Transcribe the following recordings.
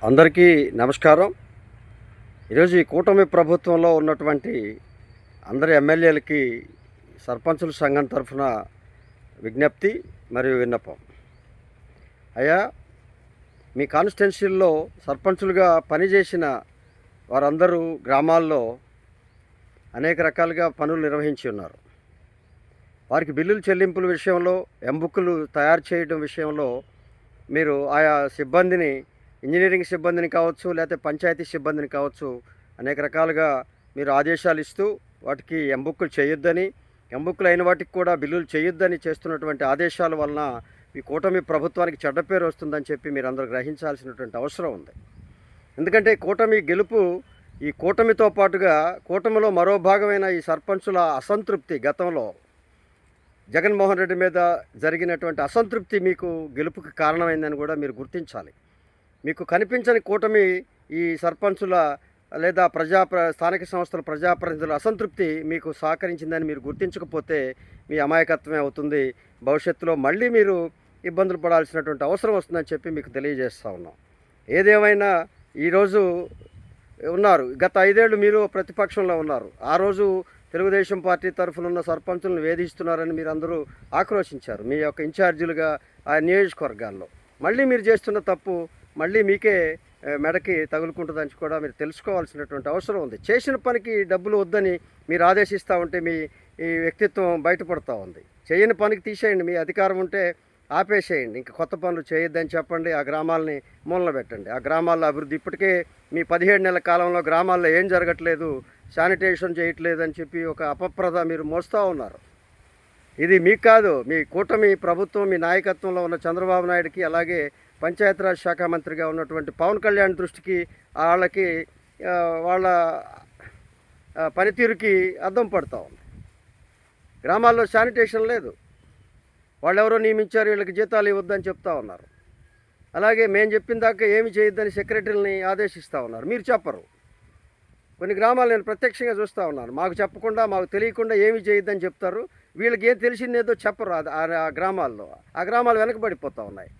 అందరికీ నమస్కారం. ఈరోజు ఈ కూటమి ప్రభుత్వంలో ఉన్నటువంటి అందరి ఎమ్మెల్యేలకి సర్పంచుల సంఘం తరఫున విజ్ఞప్తి మరియు విన్నపం. అయ్యా, మీ కాన్స్టిట్యున్సీల్లో సర్పంచులుగా పనిచేసిన వారందరూ గ్రామాల్లో అనేక రకాలుగా పనులు నిర్వహించి ఉన్నారు. వారికి బిల్లుల చెల్లింపుల విషయంలో, ఎంబుక్కులు తయారు చేయడం విషయంలో మీరు ఆయా సిబ్బందిని, ఇంజనీరింగ్ సిబ్బందిని కావచ్చు, లేకపోతే పంచాయతీ సిబ్బందిని కావచ్చు, అనేక రకాలుగా మీరు ఆదేశాలు ఇస్తూ వాటికి ఎంబుక్కులు చేయొద్దని, ఎంబుక్కులు అయిన వాటికి కూడా బిల్లులు చేయొద్దని చేస్తున్నటువంటి ఆదేశాల వలన ఈ కూటమి ప్రభుత్వానికి చెడ్డ పేరు వస్తుందని చెప్పి మీరు అందరూ గ్రహించాల్సినటువంటి అవసరం ఉంది. ఎందుకంటే కూటమి గెలుపు, ఈ కూటమితో పాటుగా కూటమిలో మరో భాగమైన ఈ సర్పంచుల అసంతృప్తి, గతంలో జగన్మోహన్ రెడ్డి మీద జరిగినటువంటి అసంతృప్తి మీకు గెలుపుకి కారణమైందని కూడా మీరు గుర్తించాలి. మీకు కనిపించని కూటమి ఈ సర్పంచుల లేదా స్థానిక సంస్థల ప్రజాప్రతినిధుల అసంతృప్తి మీకు సహకరించిందని మీరు గుర్తించకపోతే మీ అమాయకత్వమే అవుతుంది. భవిష్యత్తులో మళ్ళీ మీరు ఇబ్బందులు పడాల్సినటువంటి అవసరం వస్తుందని చెప్పి మీకు తెలియజేస్తూ ఉన్నాం. ఏదేమైనా ఈరోజు ఉన్నారు, గత 5 ఏళ్ళు మీరు ప్రతిపక్షంలో ఉన్నారు. ఆ రోజు తెలుగుదేశం పార్టీ తరఫున ఉన్న సర్పంచులను వేధిస్తున్నారని మీరు అందరూ ఆక్రోశించారు మీ యొక్క ఇన్ఛార్జీలుగా ఆ నియోజకవర్గాల్లో. మళ్ళీ మీరు చేస్తున్న తప్పు మళ్ళీ మీకే మెడకి తగులుకుంటుందని కూడా మీరు తెలుసుకోవాల్సినటువంటి అవసరం ఉంది. చేసిన పనికి డబ్బులు వద్దని మీరు ఆదేశిస్తూ ఉంటే మీ ఈ వ్యక్తిత్వం బయటపడుతూ ఉంది. చేయని పనికి తీసేయండి, మీ అధికారం ఉంటే ఆపేసేయండి, ఇంకా కొత్త పనులు చేయొద్దని చెప్పండి. ఆ గ్రామాలని మూలన పెట్టండి. ఆ గ్రామాల్లో అభివృద్ధి, ఇప్పటికే మీ 17 నెలల కాలంలో గ్రామాల్లో ఏం జరగట్లేదు, శానిటేషన్ చేయట్లేదు అని చెప్పి ఒక అపప్రద మీరు మోస్తూ ఉన్నారు. ఇది మీకు కాదు, మీ కూటమి ప్రభుత్వం, మీ నాయకత్వంలో ఉన్న చంద్రబాబు నాయుడుకి, అలాగే పంచాయతీరాజ్ శాఖ మంత్రిగా ఉన్నటువంటి పవన్ కళ్యాణ్ దృష్టికి, వాళ్ళకి వాళ్ళ పనితీరుకి అద్దం పడుతూ ఉంది. గ్రామాల్లో శానిటేషన్ లేదు, వాళ్ళెవరో నియమించారు, వీళ్ళకి జీతాలు ఇవ్వద్దని చెప్తా ఉన్నారు. అలాగే మేము చెప్పిన దాకా ఏమి చేయొద్దని సెక్రటరీని ఆదేశిస్తూ ఉన్నారు, మీరు చెప్పరు. కొన్ని గ్రామాలు నేను ప్రత్యక్షంగా చూస్తూ ఉన్నాను, మాకు చెప్పకుండా, మాకు తెలియకుండా ఏమి చేయొద్దని చెప్తారు. వీళ్ళకి ఏం తెలిసిందేదో చెప్పరు. ఆ గ్రామాల్లో, ఆ గ్రామాలు వెనకబడిపోతూ ఉన్నాయి.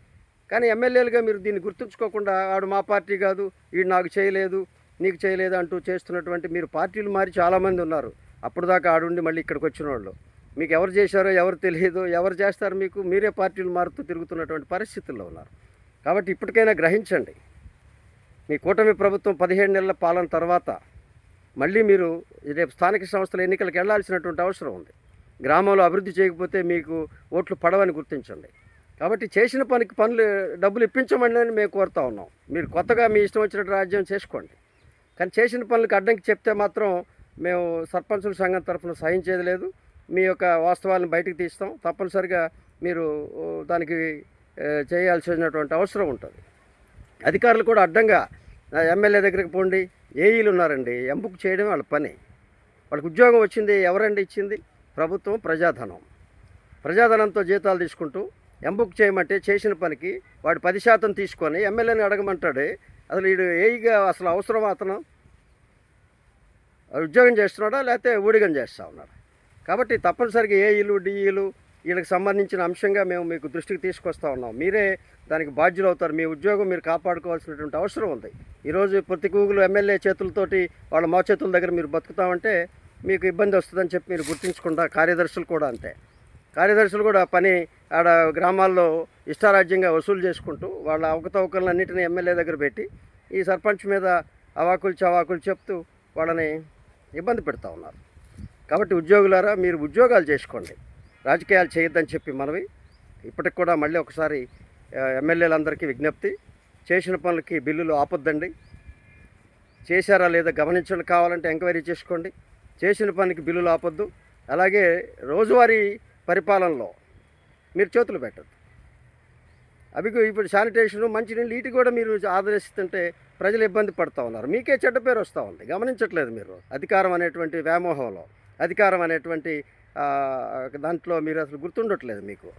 కానీ ఎమ్మెల్యేలుగా మీరు దీన్ని గుర్తుంచుకోకుండా, ఆడు మా పార్టీ కాదు, వీడు నాకు చేయలేదు, నీకు చేయలేదు అంటూ చేస్తున్నటువంటి, మీరు పార్టీలు మారి చాలామంది ఉన్నారు. అప్పుడు దాకా ఆడుండి మళ్ళీ ఇక్కడికి వచ్చిన వాళ్ళు, మీకు ఎవరు చేశారో ఎవరు తెలియదు, ఎవరు చేస్తారు మీకు, మీరే పార్టీలు మారుతూ తిరుగుతున్నటువంటి పరిస్థితుల్లో ఉన్నారు. కాబట్టి ఇప్పటికైనా గ్రహించండి. మీ కూటమి ప్రభుత్వం 17 నెలల పాలన తర్వాత మళ్ళీ మీరు రేపు స్థానిక సంస్థల ఎన్నికలకు వెళ్లాల్సినటువంటి అవసరం ఉంది. గ్రామంలో అభివృద్ధి చేయకపోతే మీకు ఓట్లు పడవని గుర్తించండి. కాబట్టి చేసిన పనికి డబ్బులు ఇప్పించమని మేము కోరుతా ఉన్నాం. మీరు కొత్తగా మీ ఇష్టం వచ్చినట్టు రాజ్యం చేసుకోండి, కానీ చేసిన పనులకు అడ్డంకి చెప్తే మాత్రం మేము సర్పంచుల సంఘం తరఫున సహించేది లేదు. మీ యొక్క వాస్తవాలను బయటకు తీస్తాం. తప్పనిసరిగా మీరు దానికి చేయాల్సినటువంటి అవసరం ఉంటుంది. అధికారులు కూడా అడ్డంగా ఎమ్మెల్యే దగ్గరికి పోండి, ఏఈలు ఉన్నారండి, ఎంపుకు చేయడం వాళ్ళ పని. వాళ్ళకి ఉద్యోగం వచ్చింది, ఎవరండి ఇచ్చింది? ప్రభుత్వం, ప్రజాధనంతో జీతాలు తీసుకుంటూ ఎంబుక్ చేయమంటే చేసిన పనికి వాడు 10% తీసుకొని ఎమ్మెల్యేని అడగమంటాడు. అసలు వీడు ఏఈగా అసలు అవసరం? అతను ఉద్యోగం చేస్తున్నాడా లేకపోతే ఊడిగం చేస్తూ ఉన్నాడు? కాబట్టి తప్పనిసరిగా ఏఈలు, డిఈలు వీళ్ళకి సంబంధించిన అంశంగా మేము మీకు దృష్టికి తీసుకొస్తూ ఉన్నాం. మీరే దానికి బాధ్యులు అవుతారు. మీ ఉద్యోగం మీరు కాపాడుకోవాల్సినటువంటి అవసరం ఉంది. ఈరోజు ప్రతి గూగులు ఎమ్మెల్యే చేతులతోటి వాళ్ళ మా చేతుల దగ్గర మీరు బతుకుతామంటే మీకు ఇబ్బంది వస్తుందని చెప్పి మీరు గుర్తించకుండా, కార్యదర్శులు కూడా అంతే. కార్యదర్శులు కూడా పని ఆడ గ్రామాల్లో ఇష్టారాజ్యంగా వసూలు చేసుకుంటూ వాళ్ళ అవకతవకలన్నింటినీ ఎమ్మెల్యే దగ్గర పెట్టి ఈ సర్పంచ్ మీద అవాకులు చవాకులు చెప్తూ వాళ్ళని ఇబ్బంది పెడతా ఉన్నారు. కాబట్టి ఉద్యోగులారా, మీరు ఉద్యోగాలు చేసుకోండి, రాజకీయాలు చేయొద్దని చెప్పి మనవి. ఇప్పటికి కూడా మళ్ళీ ఒకసారి ఎమ్మెల్యేలందరికీ విజ్ఞప్తి, చేసిన పనులకి బిల్లులు ఆపొద్దండి. చేశారా లేదా గమనించండి, కావాలంటే ఎంక్వైరీ చేసుకోండి. చేసిన పనికి బిల్లులు ఆపొద్దు. అలాగే రోజువారీ పరిపాలనలో మీరు చేతులు పెట్టద్దు. ఇప్పుడు శానిటేషను, మంచినీళ్ళు, వీటి కూడా మీరు ఆదరిస్తుంటే ప్రజలు ఇబ్బంది పడుతూ ఉన్నారు. మీకే చెడ్డ పేరు వస్తూ ఉంది, గమనించట్లేదు మీరు. అధికారం అనేటువంటి వ్యామోహంలో, అధికారం అనేటువంటి దాంట్లో మీరు అసలు గుర్తుండట్లేదు. మీకు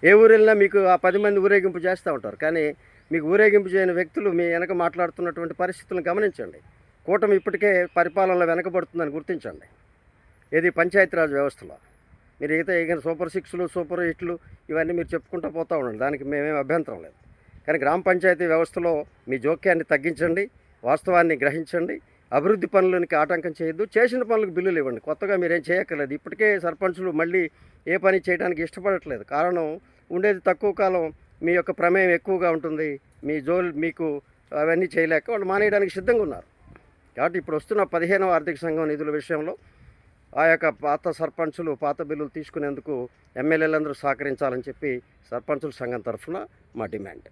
ఏ ఊరు వెళ్ళినా మీకు ఆ 10 మంది ఊరేగింపు చేస్తూ ఉంటారు, కానీ మీకు ఊరేగింపు చేయని వ్యక్తులు మీ వెనక మాట్లాడుతున్నటువంటి పరిస్థితులను గమనించండి. కూటమి ఇప్పటికే పరిపాలనలో వెనకబడుతుందని గుర్తించండి. ఏది పంచాయతీరాజ్ వ్యవస్థలో మీరు సూపర్ 6లు, సూపర్ 8లు ఇవన్నీ మీరు చెప్పుకుంటూ పోతూ ఉండండి, దానికి మేమేం అభ్యంతరం లేదు. కానీ గ్రామ పంచాయతీ వ్యవస్థలో మీ జోక్యాన్ని తగ్గించండి, వాస్తవాన్ని గ్రహించండి, అభివృద్ధి పనులకి ఆటంకం చేయొద్దు, చేసిన పనులకు బిల్లులు ఇవ్వండి. కొత్తగా మీరేం చేయక్కర్లేదు. ఇప్పటికే సర్పంచులు మళ్ళీ ఏ పని చేయడానికి ఇష్టపడట్లేదు. కారణం ఉండేది తక్కువ కాలం, మీ యొక్క ప్రమేయం ఎక్కువగా ఉంటుంది, మీకు అవన్నీ చేయలేక వాళ్ళు మానేయడానికి సిద్ధంగా ఉన్నారు. కాబట్టి ఇప్పుడు వస్తున్న 15వ ఆర్థిక సంఘం నిధుల విషయంలో ఆ యొక్క పాత సర్పంచులు పాత బిల్లులు తీసుకునేందుకు ఎమ్మెల్యేలందరూ సహకరించాలని చెప్పి సర్పంచుల సంఘం తరఫున మా డిమాండ్.